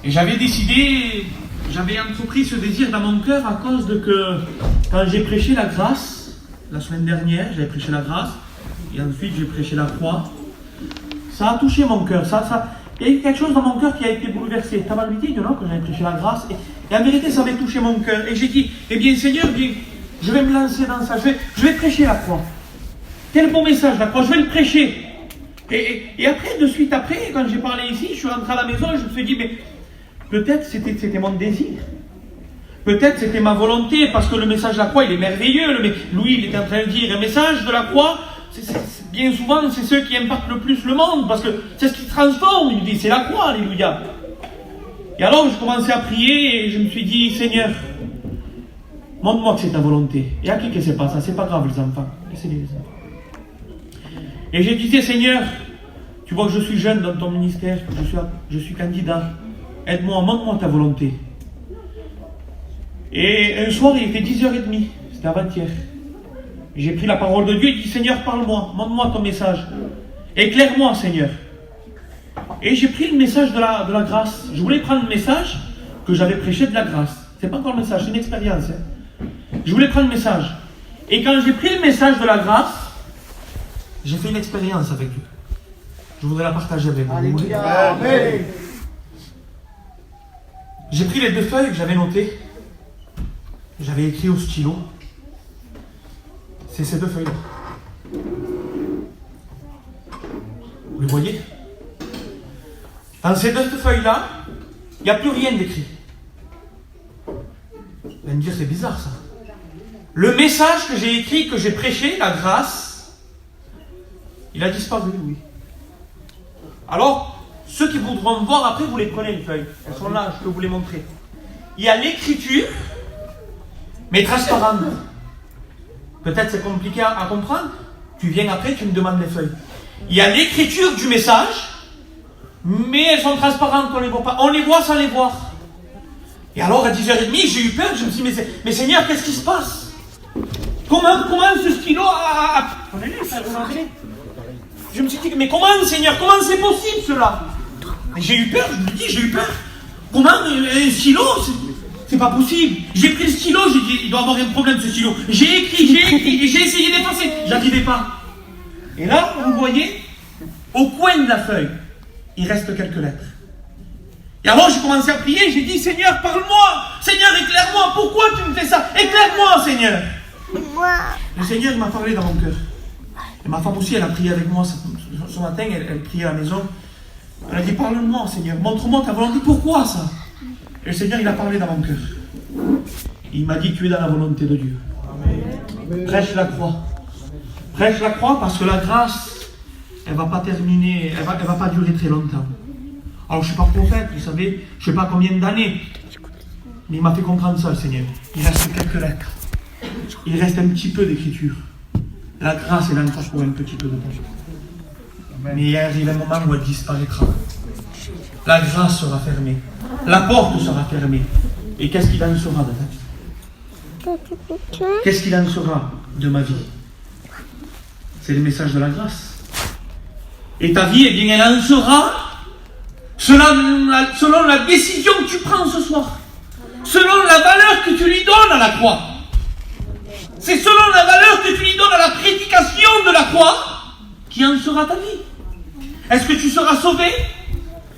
Et j'avais décidé, j'avais entrepris ce désir dans mon cœur à cause de que quand j'ai prêché la grâce, la semaine dernière, j'avais prêché la grâce, et ensuite j'ai prêché la croix, ça a touché mon cœur, il y a eu quelque chose dans mon cœur qui a été bouleversé. T'as mal dit, non, que j'avais prêché la grâce, et en vérité ça avait touché mon cœur. Et j'ai dit, eh bien Seigneur, je vais me lancer dans ça, je vais prêcher la croix. Quel beau message la croix, je vais le prêcher. Et après, de suite après, quand j'ai parlé ici, je suis rentré à la maison et je me suis dit, mais peut-être c'était mon désir. Peut-être c'était ma volonté, parce que le message de la croix, il est merveilleux. Louis, il était en train de dire, un message de la croix, bien souvent, c'est ceux qui impactent le plus le monde, parce que c'est ce qui transforme. Il dit, c'est la croix, alléluia. Et alors, je commençais à prier et je me suis dit, Seigneur, montre-moi que c'est ta volonté. Et à qui que c'est pas ça? C'est pas grave, les enfants. Laissez-les, les enfants. Et j'ai dit, Seigneur, tu vois que je suis jeune dans ton ministère, que je suis candidat. Aide-moi, montre-moi ta volonté. Et un soir, il était 10h30, c'était avant-hier. J'ai pris la parole de Dieu et dit, Seigneur, parle-moi, montre-moi ton message. Éclaire-moi, Seigneur. Et j'ai pris le message de la grâce. Je voulais prendre le message que j'avais prêché de la grâce. C'est pas encore le message, c'est une expérience. Je voulais prendre le message. Et quand j'ai pris le message de la grâce, j'ai fait une expérience avec Dieu. Je voudrais la partager avec vous. Alléluia. J'ai pris les 2 feuilles que j'avais notées. J'avais écrit au stylo. C'est ces 2 feuilles-là. Vous les voyez? Dans ces 2 feuilles-là, il n'y a plus rien d'écrit. Vous allez me dire, c'est bizarre ça. Le message que j'ai écrit, que j'ai prêché, la grâce, il a disparu, oui. Alors, ceux qui voudront voir après, vous les prenez les feuilles. Elles sont là, je peux vous les montrer. Il y a l'écriture, mais transparente. Peut-être c'est compliqué à comprendre. Tu viens après, tu me demandes les feuilles. Il y a l'écriture du message, mais elles sont transparentes, on ne les voit pas. On les voit sans les voir. Et alors, à 10h30, j'ai eu peur, je me suis dit, mais Seigneur, qu'est-ce qui se passe? Comment ce stylo a... Je me suis dit, mais comment, Seigneur, comment c'est possible cela? J'ai eu peur, je me dis, j'ai eu peur. Comment un stylo, c'est pas possible. J'ai pris le stylo, j'ai dit, il doit avoir un problème ce stylo. J'ai écrit, et j'ai essayé d'effacer. J'arrivais pas. Et là, vous voyez, au coin de la feuille, il reste quelques lettres. Et alors j'ai commencé à prier, j'ai dit, Seigneur, parle-moi. Seigneur, éclaire-moi. Pourquoi tu me fais ça? Éclaire-moi, Seigneur. Le Seigneur, il m'a parlé dans mon cœur. Et ma femme aussi, elle a prié avec moi ce matin, elle priait à la maison. Elle a dit, parle-moi, Seigneur, montre-moi ta volonté. Pourquoi ça? Et le Seigneur, il a parlé dans mon cœur. Il m'a dit, tu es dans la volonté de Dieu. Amen. Prêche la croix. Prêche la croix parce que la grâce, elle ne va pas terminer, elle va pas durer très longtemps. Alors je ne suis pas prophète, vous savez, je ne sais pas combien d'années. Mais il m'a fait comprendre ça, le Seigneur. Il reste quelques lettres. Il reste un petit peu d'écriture. La grâce, elle est encore pour un petit peu de temps. Mais il arrive un moment où elle disparaîtra. La grâce sera fermée. La porte sera fermée. Et qu'est-ce qu'il en sera de ta vie? Qu'est-ce qu'il en sera de ma vie? C'est le message de la grâce. Et ta vie, eh bien, elle en sera selon la décision que tu prends ce soir. Selon la valeur que tu lui donnes à la croix. C'est selon la valeur que tu lui donnes à la prédication de la croix qui en sera ta vie. Est-ce que tu seras sauvé?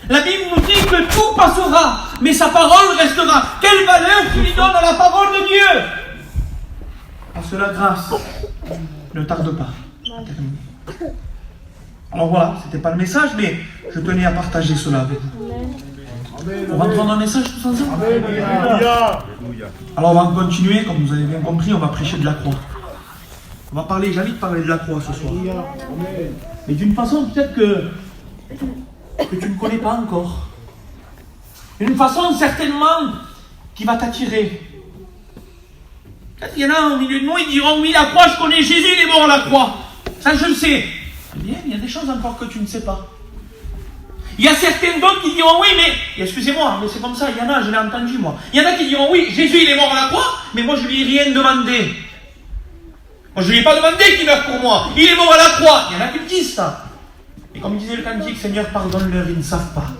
La Bible nous dit que tout passera, mais sa parole restera. Quelle valeur tu lui donnes à la parole de Dieu? Parce que la grâce ne tarde pas à terminer. Alors voilà, c'était pas le message, mais je tenais à partager cela avec vous. On va prendre un message tous ensemble. Alors on va continuer, comme vous avez bien compris, on va prêcher de la croix. On va parler, j'ai envie de parler de la croix ce soir. Mais d'une façon peut-être que tu ne connais pas encore. Une façon certainement qui va t'attirer. Peut-être qu'il y en a au milieu de nous, ils diront, oui, la croix, je connais Jésus, il est mort à la croix. Ça, je le sais. Eh bien, il y a des choses encore que tu ne sais pas. Il y a certains d'autres qui diront, oui, mais, excusez-moi, mais c'est comme ça, il y en a, je l'ai entendu, moi. Il y en a qui diront, oui, Jésus, il est mort à la croix, mais moi, je lui ai rien demandé. Moi, je lui ai pas demandé qu'il meure pour moi. Il est mort à la croix. Il y en a qui me disent ça. Et comme disait le cantique, Seigneur, pardonne-leur, ils ne savent pas.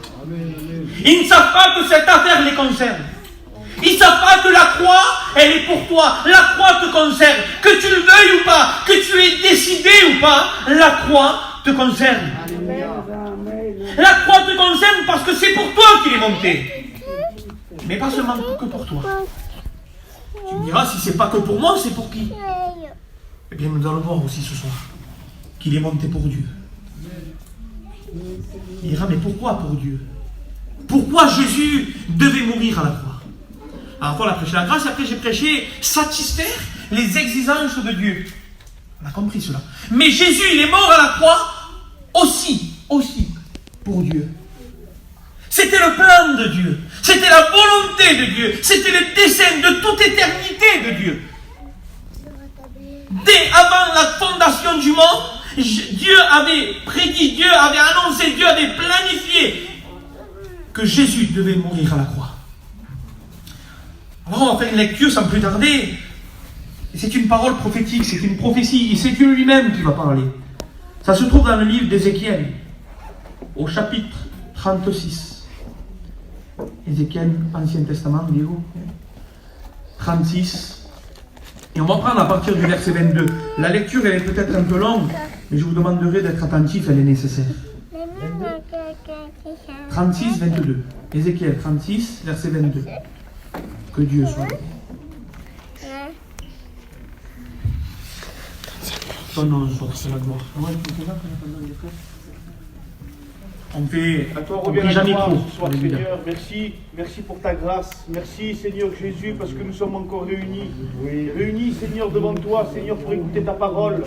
Ils ne savent pas que cette affaire les concerne. Ils ne savent pas que la croix, elle est pour toi. La croix te concerne. Que tu le veuilles ou pas, que tu aies décidé ou pas, la croix te concerne. La croix te concerne parce que c'est pour toi qu'il est monté. Mais pas seulement que pour toi. Tu me diras, si c'est pas que pour moi, c'est pour qui? Eh bien, nous allons voir aussi ce soir qu'il est monté pour Dieu. Il dira, mais pourquoi pour Dieu? Pourquoi Jésus devait mourir à la croix? Alors, on a prêché la grâce, et après j'ai prêché satisfaire les exigences de Dieu. On a compris cela. Mais Jésus, il est mort à la croix aussi pour Dieu. C'était le plan de Dieu. C'était la volonté de Dieu. C'était le dessein de toute éternité de Dieu. Dès avant la fondation du monde, Dieu avait prédit, Dieu avait annoncé, Dieu avait planifié que Jésus devait mourir à la croix. Alors on va faire une lecture sans plus tarder. C'est une parole prophétique, c'est une prophétie, et c'est Dieu lui-même qui va parler. Ça se trouve dans le livre d'Ézéchiel, au chapitre 36. Ézéchiel, Ancien Testament, Diego. 36. Et on va prendre à partir du verset 22. La lecture, elle est peut-être un peu longue, mais je vous demanderai d'être attentif, elle est nécessaire. 36, 22. Ézéchiel 36, verset 22. Que Dieu soit. Ton nom soit la gloire. On fait. À toi revient la gloire ce soir, Seigneur. Merci pour ta grâce. Merci, Seigneur Jésus, parce que nous sommes encore réunis. Réunis, Seigneur, devant toi, Seigneur, pour écouter ta parole.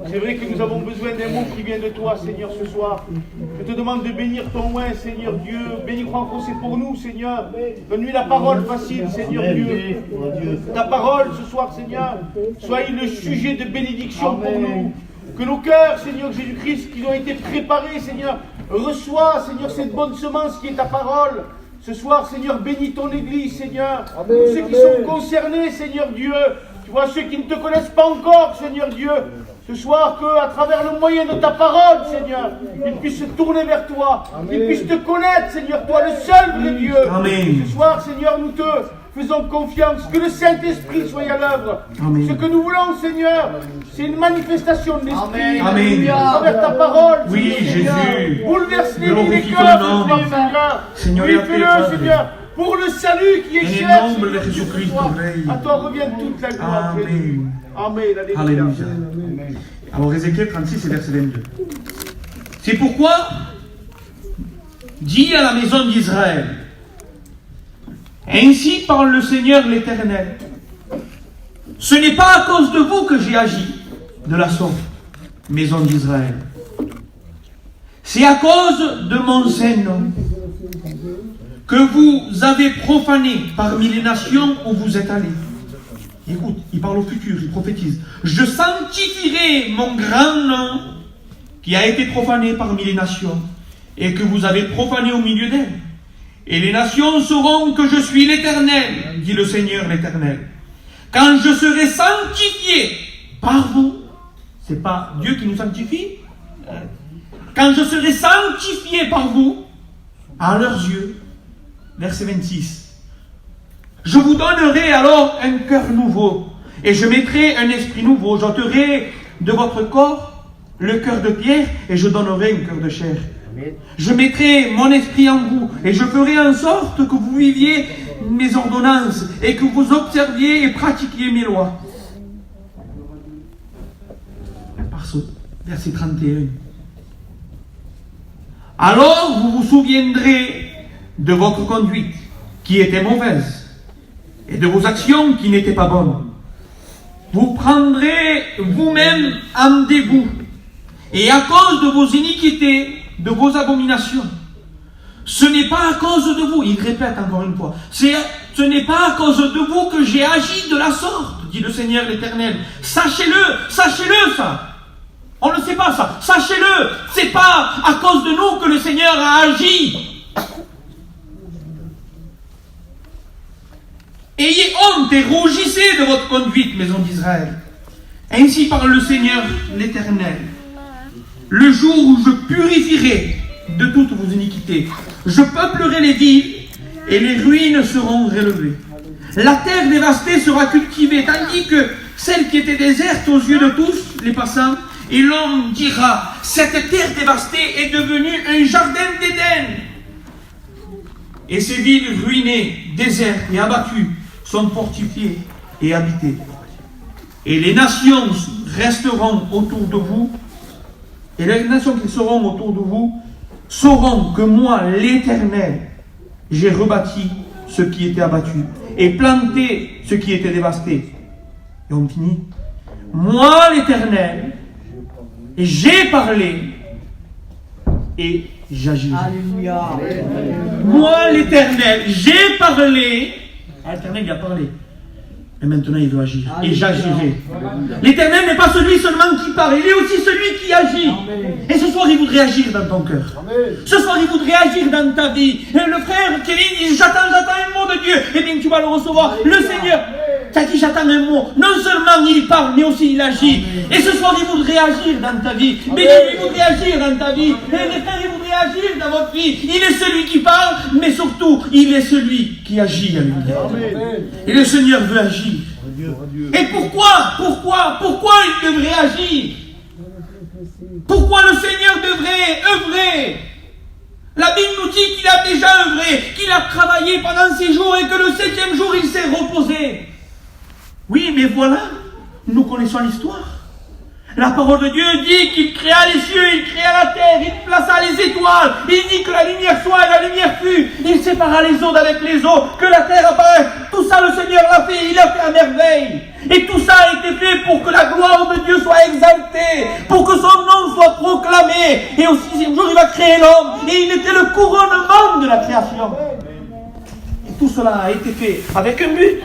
C'est vrai que nous avons besoin d'un mot qui vient de toi, Seigneur, ce soir. Je te demande de bénir ton oin, Seigneur Dieu. Bénis Juan José pour nous, Seigneur. Donne-lui la parole facile, Seigneur Dieu. Ta parole ce soir, Seigneur, sois le sujet de bénédiction pour nous. Que nos cœurs, Seigneur Jésus-Christ, qui ont été préparés, Seigneur, reçois, Seigneur, cette bonne semence qui est ta parole. Ce soir, Seigneur, bénis ton Église, Seigneur. Amen, ceux qui sont concernés, Seigneur Dieu. Tu vois, ceux qui ne te connaissent pas encore, Seigneur Dieu. Ce soir, qu'à travers le moyen de ta parole, Seigneur, ils puissent se tourner vers toi. Amen. Qu'ils puissent te connaître, Seigneur, toi, le seul vrai Dieu. Amen. Ce soir, Seigneur, nous te faisons confiance. Que le Saint-Esprit soit à l'œuvre. Ce que nous voulons, Seigneur, c'est une manifestation de l'Esprit. Amen. À travers ta parole, oui, Seigneur, Jésus. bouleverse les vies des cœurs, Seigneur. Oui, fais-le, Seigneur, pour le salut qui est cher. À toi revient toute la gloire. Amen. Amen. Alléluia. Alors, Ézéchiel 36 et verset 22. C'est pourquoi, dis à la maison d'Israël, ainsi parle le Seigneur l'Éternel. Ce n'est pas à cause de vous que j'ai agi de la sorte, maison d'Israël. C'est à cause de mon saint nom que vous avez profané parmi les nations où vous êtes allés. Écoute, il parle au futur, il prophétise. Je sanctifierai mon grand nom qui a été profané parmi les nations et que vous avez profané au milieu d'elles. Et les nations sauront que je suis l'Éternel, dit le Seigneur l'Éternel. Quand je serai sanctifié par vous, c'est pas Dieu qui nous sanctifie. Quand je serai sanctifié par vous, à leurs yeux, verset 26. Je vous donnerai alors un cœur nouveau, et je mettrai un esprit nouveau. J'ôterai de votre corps le cœur de pierre, et je donnerai un cœur de chair. Je mettrai mon esprit en vous, et je ferai en sorte que vous viviez mes ordonnances, et que vous observiez et pratiquiez mes lois. Verset 31. Alors vous vous souviendrez de votre conduite, qui était mauvaise, et de vos actions qui n'étaient pas bonnes. Vous prendrez vous-même en dégoût, et à cause de vos iniquités, de vos abominations. Ce n'est pas à cause de vous, il répète encore une fois, ce n'est pas à cause de vous que j'ai agi de la sorte, dit le Seigneur l'Éternel. Sachez-le ça. On ne le sait pas ça, sachez-le, c'est pas à cause de nous que le Seigneur a agi. Ayez honte et rougissez de votre conduite, maison d'Israël. Ainsi parle le Seigneur l'Éternel. Le jour où je purifierai de toutes vos iniquités. Je peuplerai les villes et les ruines seront relevées. La terre dévastée sera cultivée, tandis que celle qui était déserte aux yeux de tous les passants, et l'homme dira, cette terre dévastée est devenue un jardin d'Éden. Et ces villes ruinées, désertes et abattues sont fortifiées et habitées. Et les nations resteront autour de vous, et les nations qui seront autour de vous sauront que moi, l'Éternel, j'ai rebâti ce qui était abattu et planté ce qui était dévasté. Et on finit. Moi, l'Éternel, j'ai parlé et j'agirai. Alléluia. Moi, l'Éternel, j'ai parlé. L'Éternel, il a parlé. Et maintenant, il doit agir. Et j'agirai. L'Éternel n'est pas celui seulement qui parle, il est aussi celui qui agit. Et ce soir, il voudrait agir dans ton cœur. Ce soir, il voudrait agir dans ta vie. Et le frère Kevin dit, j'attends un mot de Dieu. Eh bien, tu vas le recevoir. Le Seigneur t'a dit, j'attends un mot. Non seulement il parle, mais aussi il agit. Et ce soir, il voudrait agir dans ta vie. Mais il voudrait agir dans ta vie. Et les frères, il voudrait agir dans votre vie. Il est celui qui parle, mais surtout, il est celui qui agit à lui. Et le Seigneur veut agir. Et pourquoi il devrait agir? Pourquoi le Seigneur devrait œuvrer? La Bible nous dit qu'il a déjà œuvré, qu'il a travaillé pendant 6 jours et que le 7e jour il s'est reposé. Oui, mais voilà, nous connaissons l'histoire. La parole de Dieu dit qu'il créa les cieux, il créa la terre, il plaça les étoiles, il dit que la lumière soit et la lumière fut, il sépara les eaux d'avec les eaux, que la terre apparaisse. Tout ça le Seigneur l'a fait, il a fait à merveille. Et tout ça a été fait pour que la gloire de Dieu soit exaltée, pour que son nom soit proclamé. Et au 6e jour, il va créer l'homme, et il était le couronnement de la création. Et tout cela a été fait avec un but,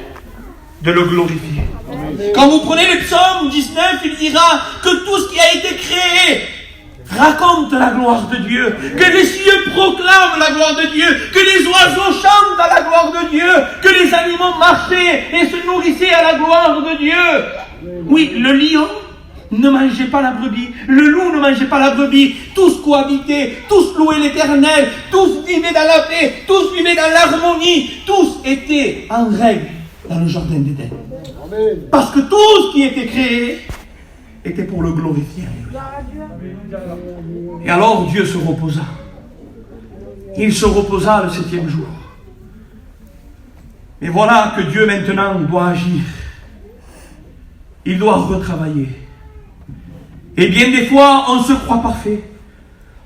de le glorifier. Quand vous prenez le psaume 19, il dira que tout ce qui a été créé raconte la gloire de Dieu, que les cieux proclament la gloire de Dieu, que les oiseaux chantent à la gloire de Dieu, que les animaux marchaient et se nourrissaient à la gloire de Dieu. Oui, le lion ne mangeait pas la brebis, le loup ne mangeait pas la brebis, tous cohabitaient, tous louaient l'Éternel, tous vivaient dans la paix, tous vivaient dans l'harmonie, tous étaient en règle dans le jardin d'Éden. Parce que tout ce qui était créé était pour le glorifier. Et alors Dieu se reposa. Il se reposa le 7e jour. Et voilà que Dieu maintenant doit agir. Il doit retravailler. Et bien des fois, on se croit parfait.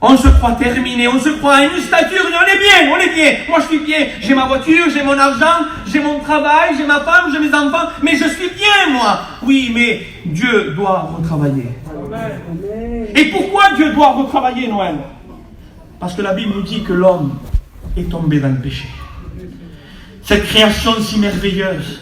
On se croit terminé, on se croit à une stature, on est bien, moi je suis bien, j'ai ma voiture, j'ai mon argent, j'ai mon travail, j'ai ma femme, j'ai mes enfants, mais je suis bien moi. Oui, mais Dieu doit retravailler. Amen. Et pourquoi Dieu doit retravailler, Noël? Parce que la Bible nous dit que l'homme est tombé dans le péché. Cette création si merveilleuse,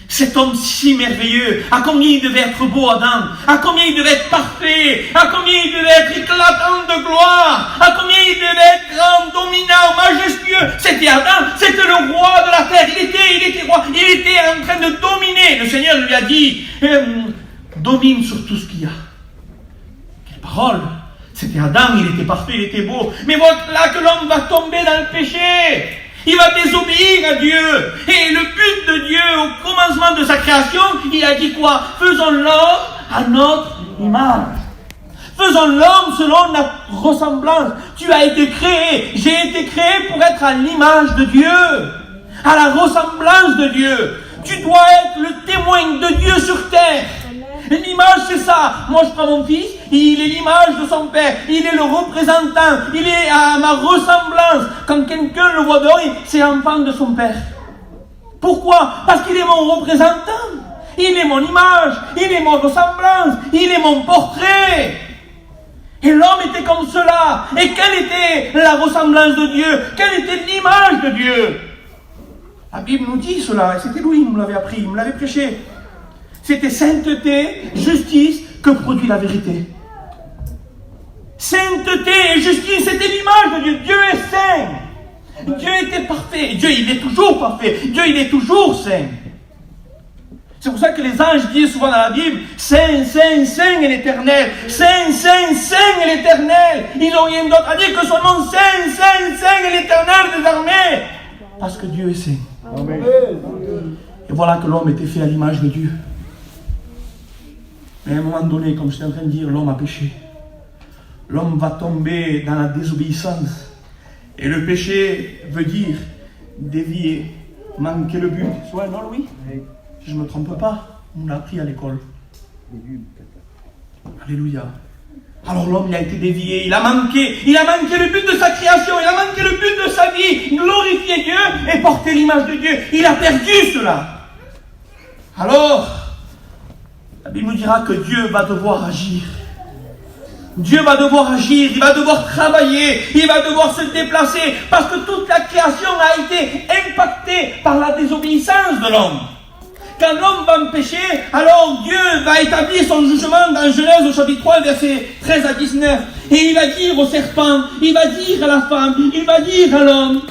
cet homme si merveilleux, à combien il devait être beau Adam, à combien il devait être parfait, à combien il devait être éclatant de gloire, à combien il devait être grand, dominant, majestueux. C'était Adam, c'était le roi de la terre, il était roi, il était en train de dominer. Le Seigneur lui a dit, domine sur tout ce qu'il y a. Quelle parole! C'était Adam, il était parfait, il était beau. Mais voilà que l'homme va tomber dans le péché. Il va désobéir à Dieu. Et le but de Dieu, au commencement de sa création, il a dit quoi? Faisons l'homme à notre image. Faisons l'homme selon notre ressemblance. Tu as été créé. J'ai été créé pour être à l'image de Dieu. À la ressemblance de Dieu. Tu dois être le témoin de Dieu sur terre. L'image, c'est ça. Moi, je prends mon fils, il est l'image de son père. Il est le représentant. Il est à ma ressemblance. Quand quelqu'un le voit dehors, c'est l'enfant de son père. Pourquoi? Parce qu'il est mon représentant. Il est mon image. Il est mon ressemblance. Il est mon portrait. Et l'homme était comme cela. Et quelle était la ressemblance de Dieu? Quelle était l'image de Dieu? La Bible nous dit cela. Et c'était Louis qui me l'avait appris. Il me l'avait prêché. C'était sainteté, justice que produit la vérité. Sainteté et justice, c'était l'image de Dieu. Dieu est saint. Dieu était parfait. Dieu, il est toujours parfait. Dieu, il est toujours saint. C'est pour ça que les anges disent souvent dans la Bible, Saint, Saint, Saint est l'Éternel. Saint, Saint, Saint est l'Éternel. Ils n'ont rien d'autre à dire que son nom, Saint, Saint, Saint est l'Éternel des armées. Parce que Dieu est saint. Amen. Et voilà que l'homme était fait à l'image de Dieu. Mais à un moment donné, comme je suis en train de dire, l'homme a péché. L'homme va tomber dans la désobéissance. Et le péché veut dire dévier, manquer le but. Ouais, non, Louis? Si je ne me trompe pas, on l'a appris à l'école. Alléluia. Alors l'homme, il a été dévié, il a manqué le but de sa création, il a manqué le but de sa vie, glorifier Dieu et porter l'image de Dieu. Il a perdu cela. Alors, la Bible nous dira que Dieu va devoir agir. Dieu va devoir agir, il va devoir travailler, il va devoir se déplacer, parce que toute la création a été impactée par la désobéissance de l'homme. Quand l'homme va me pécher, alors Dieu va établir son jugement dans Genèse au chapitre 3, versets 13 à 19. Et il va dire au serpent, il va dire à la femme, il va dire à l'homme,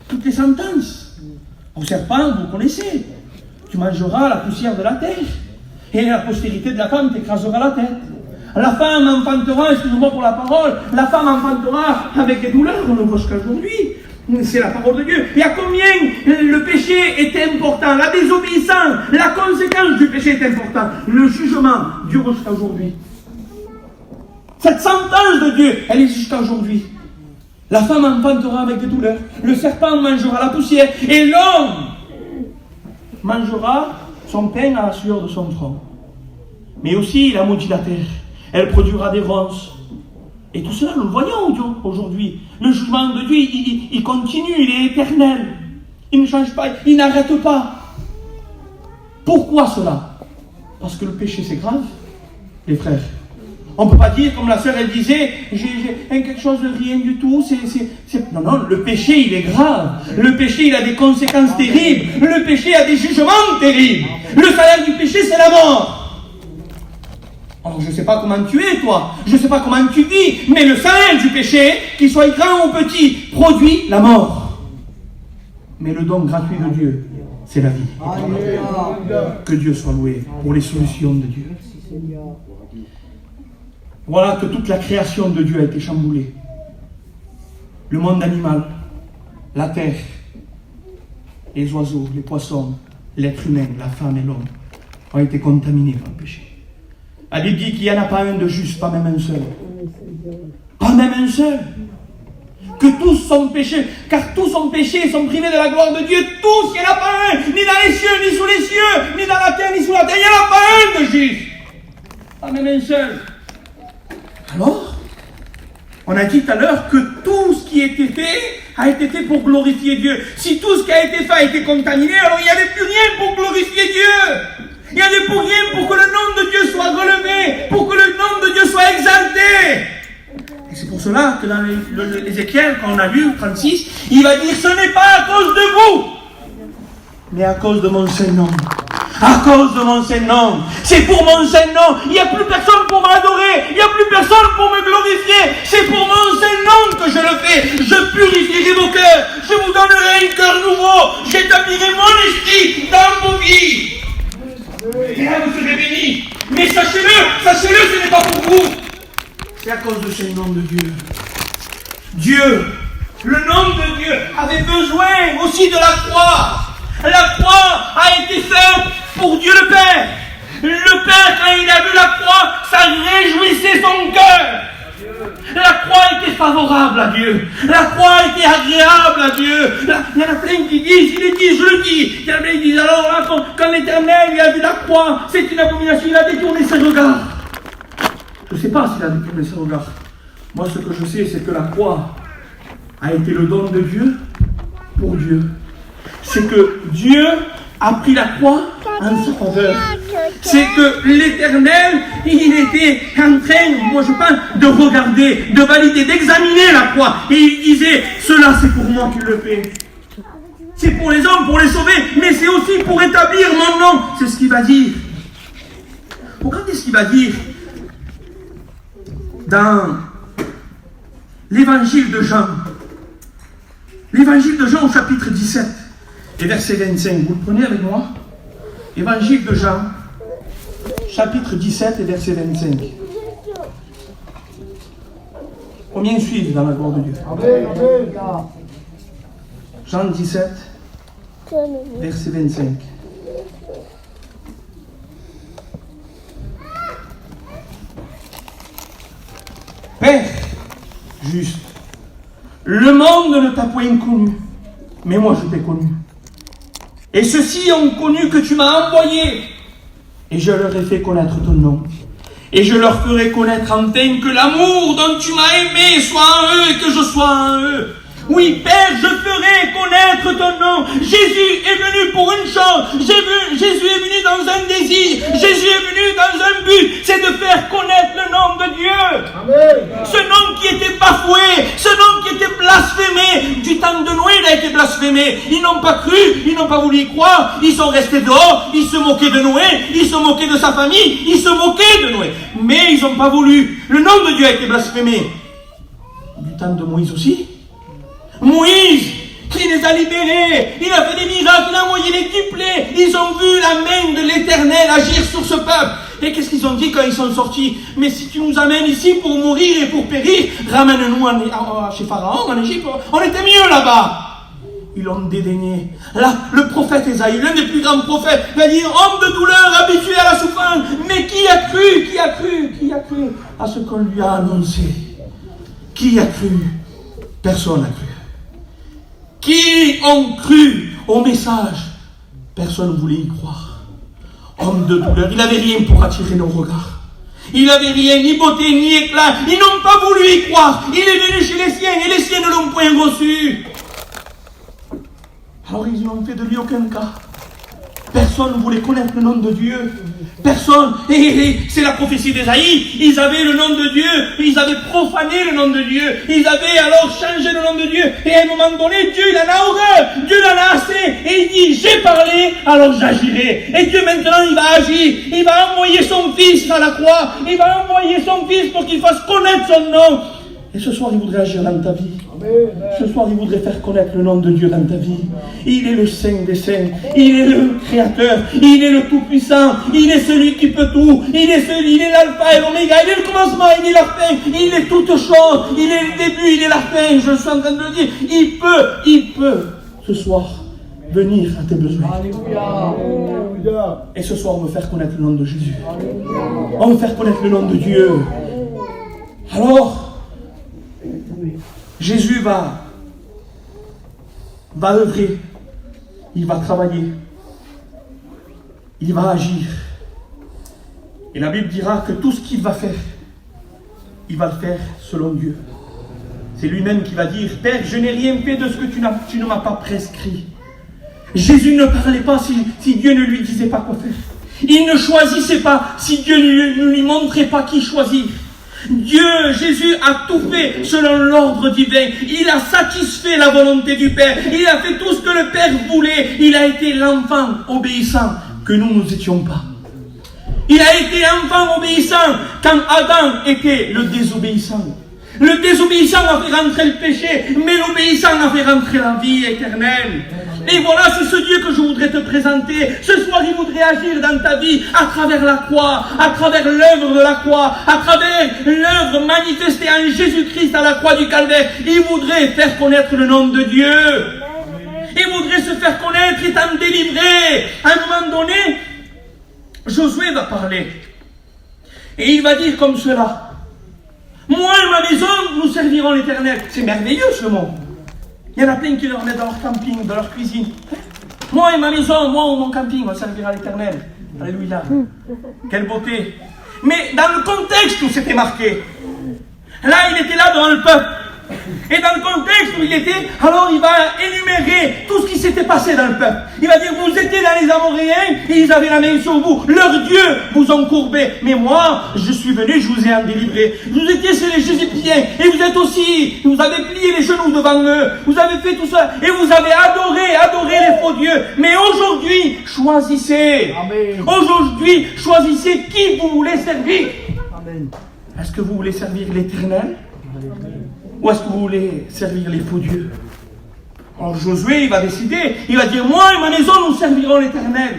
toutes les sentences. Au serpent, vous connaissez, tu mangeras la poussière de la terre, et la postérité de la femme t'écrasera la tête. La femme enfantera, excusez-moi pour la parole, la femme enfantera avec des douleurs, on ne voit jusqu'à aujourd'hui. C'est la parole de Dieu. Et à combien le péché est important, la désobéissance, la conséquence du péché est importante. Le jugement dure jusqu'à aujourd'hui. Cette sentence de Dieu, elle est jusqu'à aujourd'hui. La femme enfantera avec des douleurs. Le serpent mangera la poussière. Et l'homme mangera son pain à la sueur de son front. Mais aussi, il a maudit la terre. Elle produira des ronces. Et tout cela, nous le voyons aujourd'hui. Le jugement de Dieu, il continue, il est éternel. Il ne change pas, il n'arrête pas. Pourquoi cela? Parce que le péché, c'est grave, les frères. On ne peut pas dire, comme la sœur, elle disait, j'ai quelque chose de rien du tout. Non, non, le péché, il est grave. Le péché, il a des conséquences terribles. Le péché a des jugements terribles. Le salaire du péché, c'est la mort. Alors, je ne sais pas comment tu es, toi. Je ne sais pas comment tu vis. Mais le salaire du péché, qu'il soit grand ou petit, produit la mort. Mais le don gratuit de Dieu, c'est la vie. Que Dieu soit loué pour les solutions de Dieu. Voilà que toute la création de Dieu a été chamboulée. Le monde animal, la terre, les oiseaux, les poissons, l'être humain, la femme et l'homme ont été contaminés par le péché. La Bible dit qu'il n'y en a pas un de juste, pas même un seul. Pas même un seul. Que tous sont péchés, car tous sont péchés et sont privés de la gloire de Dieu. Tous, il n'y en a pas un, ni dans les cieux, ni sous les cieux, ni dans la terre, ni sous la terre. Il n'y en a pas un de juste. Pas même un seul. Alors, on a dit tout à l'heure que tout ce qui a été fait pour glorifier Dieu. Si tout ce qui a été fait a été contaminé, alors il n'y avait plus rien pour glorifier Dieu. Il n'y avait plus rien pour que le nom de Dieu soit relevé, pour que le nom de Dieu soit exalté. Et c'est pour cela que dans l'Ézéchiel, quand on a lu 36, il va dire, ce n'est pas à cause de vous, mais à cause de mon saint nom. À cause de mon saint nom. C'est pour mon saint nom. Il n'y a plus personne pour m'adorer. Il n'y a plus personne pour me glorifier. C'est pour mon saint nom que je le fais. Je purifierai vos cœurs. Je vous donnerai un cœur nouveau. J'établirai mon esprit dans vos vies. Et là, vous serez bénis. Mais sachez-le, ce n'est pas pour vous. C'est à cause de ce nom de Dieu. Dieu, le nom de Dieu avait besoin aussi de la croix. La croix a été faite pour Dieu le Père. Le Père, quand il a vu la croix, ça réjouissait son cœur. La croix était favorable à Dieu. La croix était agréable à Dieu. Il y en a plein qui disent, je le dis. Il y en a plein qui disent, alors là, quand l'Éternel il a vu la croix, c'est une abomination, il a détourné ses regards. Je ne sais pas s'il a détourné ses regards. Moi, ce que je sais, c'est que la croix a été le don de Dieu pour Dieu. C'est que Dieu a pris la croix en sa faveur. C'est que l'Éternel, il était en train, moi je pense, de regarder, de valider, d'examiner la croix. Et il disait, cela c'est pour moi qu'il le fait. C'est pour les hommes, pour les sauver, mais c'est aussi pour établir mon nom. C'est ce qu'il va dire. Regardez ce qu'il va dire dans l'évangile de Jean. L'évangile de Jean au chapitre 17. Et verset 25, vous le prenez avec moi? Évangile de Jean, chapitre 17 et verset 25. Combien suivent dans la gloire de Dieu? Jean 17, verset 25. Père, juste, le monde ne t'a point connu, mais moi je t'ai connu. Et ceux-ci ont connu que tu m'as envoyé, et je leur ai fait connaître ton nom. Et je leur ferai connaître enfin que l'amour dont tu m'as aimé soit en eux et que je sois en eux. Oui, Père, je ferai connaître ton nom. Jésus est venu pour une chose. Jésus est venu dans un désir. Jésus est venu dans un but. C'est de faire connaître le nom de Dieu. Amen. Ce nom qui était bafoué, ce nom qui était blasphémé. Du temps de Noé, il a été blasphémé. Ils n'ont pas cru, ils n'ont pas voulu y croire. Ils sont restés dehors, ils se moquaient de Noé, ils se moquaient de sa famille, ils se moquaient de Noé. Mais ils n'ont pas voulu. Le nom de Dieu a été blasphémé. Du temps de Moïse aussi. Moïse, qui les a libérés, il a fait des miracles, il a envoyé les duplés, ils ont vu la main de l'Éternel agir sur ce peuple. Et qu'est-ce qu'ils ont dit quand ils sont sortis? Mais si tu nous amènes ici pour mourir et pour périr, ramène-nous chez Pharaon, en Égypte, on était mieux là-bas. Ils l'ont dédaigné. Là, le prophète Ésaïe, l'un des plus grands prophètes, va dire, homme de douleur, habitué à la souffrance, mais qui a cru à ce qu'on lui a annoncé? Qui a cru? Personne n'a cru. Qui ont cru au message? Personne ne voulait y croire. Homme de douleur, il n'avait rien pour attirer nos regards. Il n'avait rien, ni beauté, ni éclat. Ils n'ont pas voulu y croire. Il est venu chez les siens et les siens ne l'ont point reçu. Alors ils n'ont fait de lui aucun cas. Personne ne voulait connaître le nom de Dieu. Personne. Et c'est la prophétie d'Ésaïe. Ils avaient le nom de Dieu. Ils avaient profané le nom de Dieu. Ils avaient alors changé le nom de Dieu. Et à un moment donné, Dieu il en a horreur. Dieu en a assez. Et il dit, j'ai parlé, alors j'agirai. Et Dieu maintenant, il va agir. Il va envoyer son fils à la croix. Il va envoyer son fils pour qu'il fasse connaître son nom. Et ce soir, il voudrait agir dans ta vie. Ce soir, il voudrait faire connaître le nom de Dieu dans ta vie. Il est le Saint des Saints. Il est le Créateur. Il est le Tout-Puissant. Il est celui qui peut tout. Il est l'alpha et l'oméga. Il est le commencement. Il est la fin. Il est toute chose. Il est le début. Il est la fin. Je suis en train de le dire. Il peut, ce soir, venir à tes besoins. Alléluia. Et ce soir, on veut faire connaître le nom de Jésus. On veut faire connaître le nom de Dieu. Alors, Jésus va œuvrer, il va travailler, il va agir. Et la Bible dira que tout ce qu'il va faire, il va le faire selon Dieu. C'est lui-même qui va dire, Père, je n'ai rien fait de ce que tu ne m'as pas prescrit. Jésus ne parlait pas si Dieu ne lui disait pas quoi faire. Il ne choisissait pas si Dieu ne lui montrait pas qui choisir. Jésus a tout fait selon l'ordre divin. Il a satisfait la volonté du Père. Il a fait tout ce que le Père voulait. Il a été l'enfant obéissant que nous n'étions pas. Il a été enfant obéissant quand Adam était le désobéissant. Le désobéissant a fait rentrer le péché, mais l'obéissant a fait rentrer la vie éternelle. Et voilà, c'est ce Dieu que je voudrais te présenter. Ce soir, il voudrait agir dans ta vie à travers la croix, à travers l'œuvre de la croix, à travers l'œuvre manifestée en Jésus-Christ à la croix du Calvaire. Il voudrait faire connaître le nom de Dieu. Il voudrait se faire connaître et t'en délivrer. À un moment donné, Josué va parler. Et il va dire comme cela. Moi et ma maison, nous servirons l'Éternel. C'est merveilleux ce mot. Il y en a plein qui le remettent dans leur camping, dans leur cuisine. Moi et ma maison, moi ou mon camping, on servira l'Éternel. Alléluia. Quelle beauté. Mais dans le contexte où c'était marqué, là il était là devant le peuple. Et dans le contexte où il était, alors il va énumérer tout ce qui s'était passé dans le peuple. Il va dire, vous étiez dans les Amoréens et ils avaient la main sur vous. Leurs dieux vous ont courbé. Mais moi, je suis venu, je vous ai en délivré. Vous étiez chez les Égyptiens et vous êtes aussi, vous avez plié les genoux devant eux. Vous avez fait tout ça et vous avez adoré les faux dieux. Mais aujourd'hui, choisissez. Amen. Aujourd'hui, choisissez qui vous voulez servir. Amen. Est-ce que vous voulez servir l'Éternel? Ou est-ce que vous voulez servir les faux dieux? Alors Josué, il va décider, il va dire, moi et ma maison, nous servirons l'Éternel.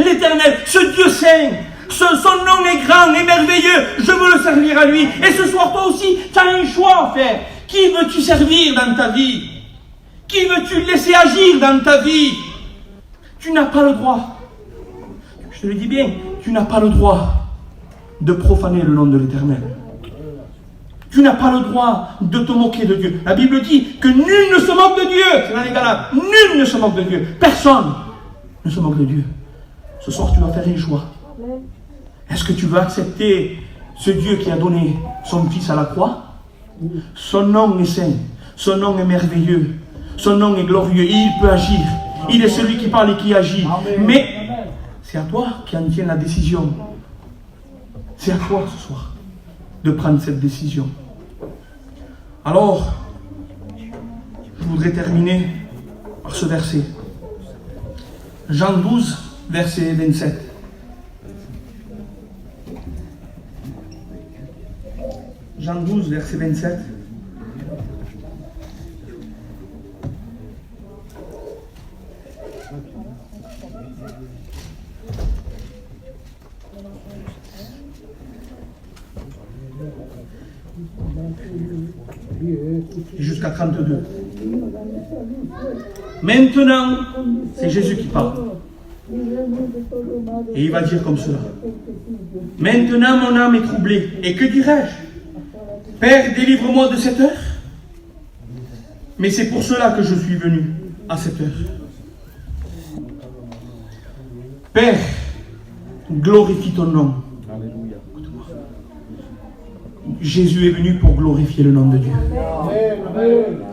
l'Éternel, ce Dieu saint. Son nom est grand et merveilleux. Je veux le servir à lui. Et ce soir, toi aussi, tu as un choix à faire. Qui veux-tu servir dans ta vie? Qui veux-tu laisser agir dans ta vie? Tu n'as pas le droit. Je te le dis bien, tu n'as pas le droit de profaner le nom de l'Éternel. Tu n'as pas le droit de te moquer de Dieu. La Bible dit que nul ne se moque de Dieu. C'est dans les Galates. Nul ne se moque de Dieu. Personne ne se moque de Dieu. Ce soir, tu vas faire un choix. Est-ce que tu veux accepter ce Dieu qui a donné son Fils à la croix? Son nom est saint. Son nom est merveilleux. Son nom est glorieux. Et il peut agir. Il est celui qui parle et qui agit. Mais c'est à toi qui en tiens la décision. C'est à toi ce soir de prendre cette décision. Alors, je voudrais terminer par ce verset. Jean 12, verset 27. Jean 12, verset 27. Jusqu'à 32. Maintenant, c'est Jésus qui parle. Et il va dire comme cela. Maintenant, mon âme est troublée. Et que dirais-je? Père, délivre-moi de cette heure. Mais c'est pour cela que je suis venu à cette heure. Père, glorifie ton nom. Jésus est venu pour glorifier le nom de Dieu.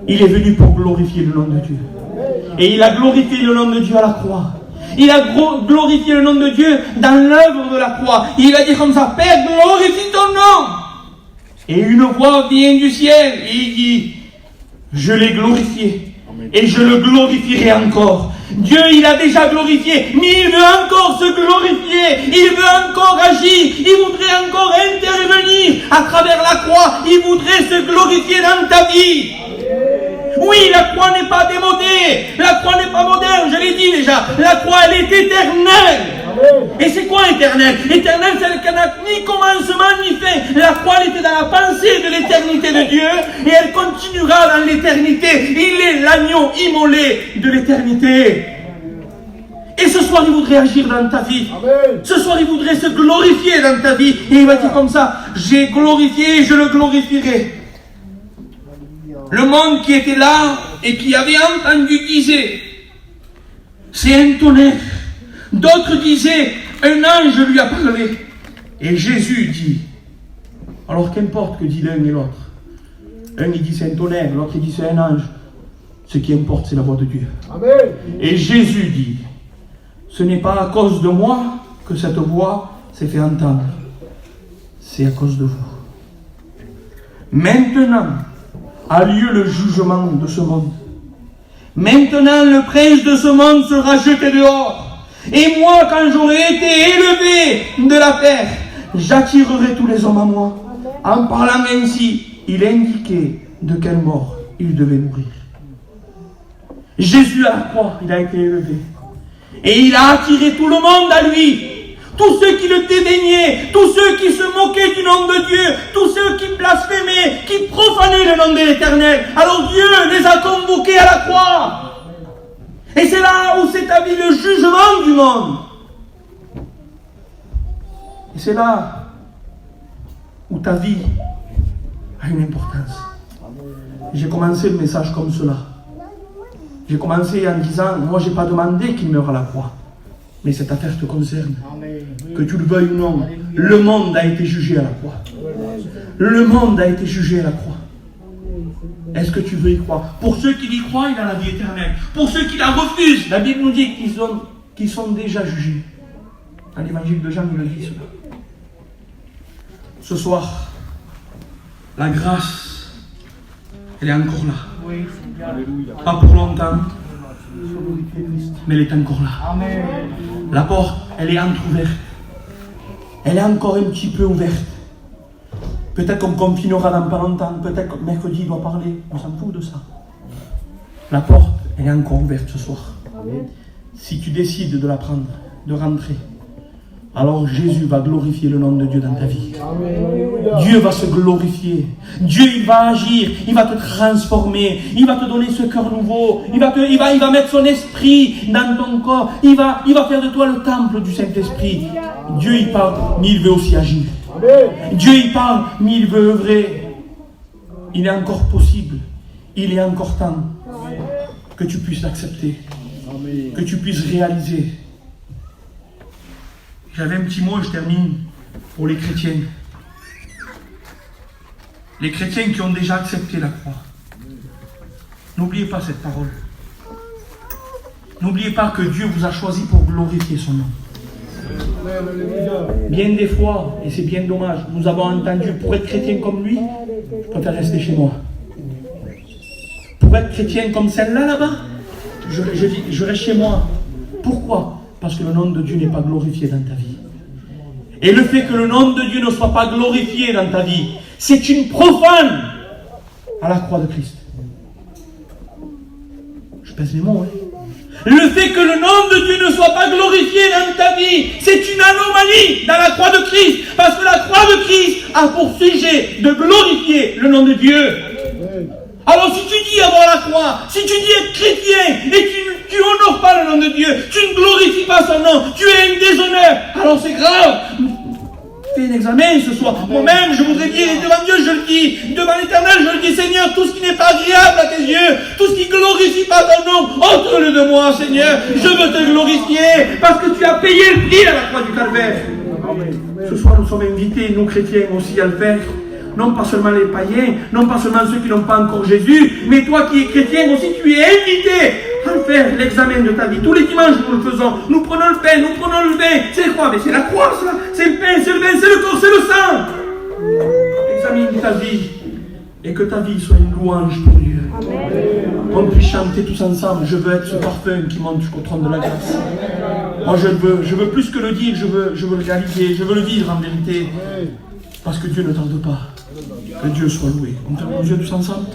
Il est venu pour glorifier le nom de Dieu. Et il a glorifié le nom de Dieu à la croix. Il a glorifié le nom de Dieu dans l'œuvre de la croix. Il a dit comme ça, Père, glorifie ton nom. Et une voix vient du ciel et il dit, je l'ai glorifié et je le glorifierai encore. Dieu, il a déjà glorifié, mais il veut encore se glorifier, il veut encore agir, il voudrait encore intervenir à travers la croix, il voudrait se glorifier dans ta vie. Oui, la croix n'est pas démodée, la croix n'est pas moderne, je l'ai dit déjà, la croix elle est éternelle. Et c'est quoi éternel? Éternel, c'est le qui n'a ni commencement ni fin. La croix elle était dans la pensée de l'éternité de Dieu et elle continuera dans l'éternité. Il est l'agneau immolé de l'éternité. Et ce soir, il voudrait agir dans ta vie. Amen. Ce soir, il voudrait se glorifier dans ta vie. Et il va dire comme ça, j'ai glorifié et je le glorifierai. Le monde qui était là et qui avait entendu disait, c'est un tonnerre. D'autres disaient, un ange lui a parlé. Et Jésus dit, alors qu'importe que dit l'un et l'autre. Un il dit c'est un tonnerre, l'autre il dit c'est un ange. Ce qui importe c'est la voix de Dieu. Amen. Et Jésus dit, ce n'est pas à cause de moi que cette voix s'est fait entendre. C'est à cause de vous. Maintenant a lieu le jugement de ce monde. Maintenant le prince de ce monde sera jeté dehors. Et moi, quand j'aurai été élevé de la terre, j'attirerai tous les hommes à moi. En parlant ainsi, il indiquait de quelle mort il devait mourir. Jésus à la croix, il a été élevé. Et il a attiré tout le monde à lui. Tous ceux qui le dédaignaient, tous ceux qui se moquaient du nom de Dieu, tous ceux qui blasphémaient, qui profanaient le nom de l'Éternel. Alors Dieu les a convoqués à la croix. Et c'est là où s'est établi le jugement du monde. Et c'est là où ta vie a une importance. J'ai commencé le message comme cela. J'ai commencé en disant, moi je n'ai pas demandé qu'il meure à la croix. Mais cette affaire te concerne. Que tu le veuilles ou non, le monde a été jugé à la croix. Le monde a été jugé à la croix. Est-ce que tu veux y croire? Pour ceux qui y croient, il a la vie éternelle. Pour ceux qui la refusent, la Bible nous dit qu'ils sont déjà jugés. Dans l'évangile de Jean, il le dit cela. Ce soir, la grâce, elle est encore là. Pas pour longtemps, mais elle est encore là. La porte, elle est entrouverte. Elle est encore un petit peu ouverte. Peut-être qu'on confinera dans pas longtemps, peut-être que mercredi il doit parler, on s'en fout de ça. La porte, elle est encore ouverte ce soir. Si tu décides de la prendre, de rentrer, alors Jésus va glorifier le nom de Dieu dans ta vie. Dieu va se glorifier. Dieu, il va agir. Il va te transformer. Il va te donner ce cœur nouveau. Il va mettre son esprit dans ton corps. Il va faire de toi le temple du Saint-Esprit. Dieu, il parle, mais il veut aussi agir. Dieu, il parle, mais il veut œuvrer. Il est encore possible. Il est encore temps que tu puisses l'accepter. Que tu puisses réaliser. J'avais un petit mot, je termine, pour les chrétiens. Les chrétiens qui ont déjà accepté la croix. N'oubliez pas cette parole. N'oubliez pas que Dieu vous a choisi pour glorifier son nom. Bien des fois, et c'est bien dommage, nous avons entendu, pour être chrétien comme lui, je préfère rester chez moi. Pour être chrétien comme celle-là, là-bas, je reste chez moi. Pourquoi ? Parce que le nom de Dieu n'est pas glorifié dans ta vie. Et le fait que le nom de Dieu ne soit pas glorifié dans ta vie, c'est une profane à la croix de Christ. Je pèse les mots, hein. Le fait que le nom de Dieu ne soit pas glorifié dans ta vie, c'est une anomalie dans la croix de Christ. Parce que la croix de Christ a pour sujet de glorifier le nom de Dieu. Alors si tu dis avoir la croix, si tu dis être chrétien et tu honores pas le nom de Dieu, tu ne glorifies pas son nom, tu es un déshonneur, alors c'est grave. Fais un examen ce soir. Moi-même, je voudrais dire, et devant Dieu, je le dis, devant l'Éternel, je le dis, Seigneur, tout ce qui n'est pas agréable à tes yeux, tout ce qui ne glorifie pas ton nom, ôte-le de moi, Seigneur. Je veux te glorifier, parce que tu as payé le prix à la croix du Calvaire. Ce soir, nous sommes invités, nous chrétiens aussi, à le faire. Non pas seulement les païens, non pas seulement ceux qui n'ont pas encore Jésus, mais toi qui es chrétien aussi, tu es invité à faire l'examen de ta vie. Tous les dimanches, nous le faisons. Nous prenons le pain, nous prenons le vin. C'est quoi? Mais c'est la croix, ça. C'est le pain, c'est le vin, c'est le corps, c'est le sang. Examine ta vie et que ta vie soit une louange pour Dieu. On puisse chanter tous ensemble. Je veux être ce parfum qui monte jusqu'au trône de la grâce. Moi, je veux plus que le dire, je veux le réaliser, je veux le vivre en vérité. Parce que Dieu ne tarde pas. Que Dieu soit loué. On ferme nos yeux tous ensemble.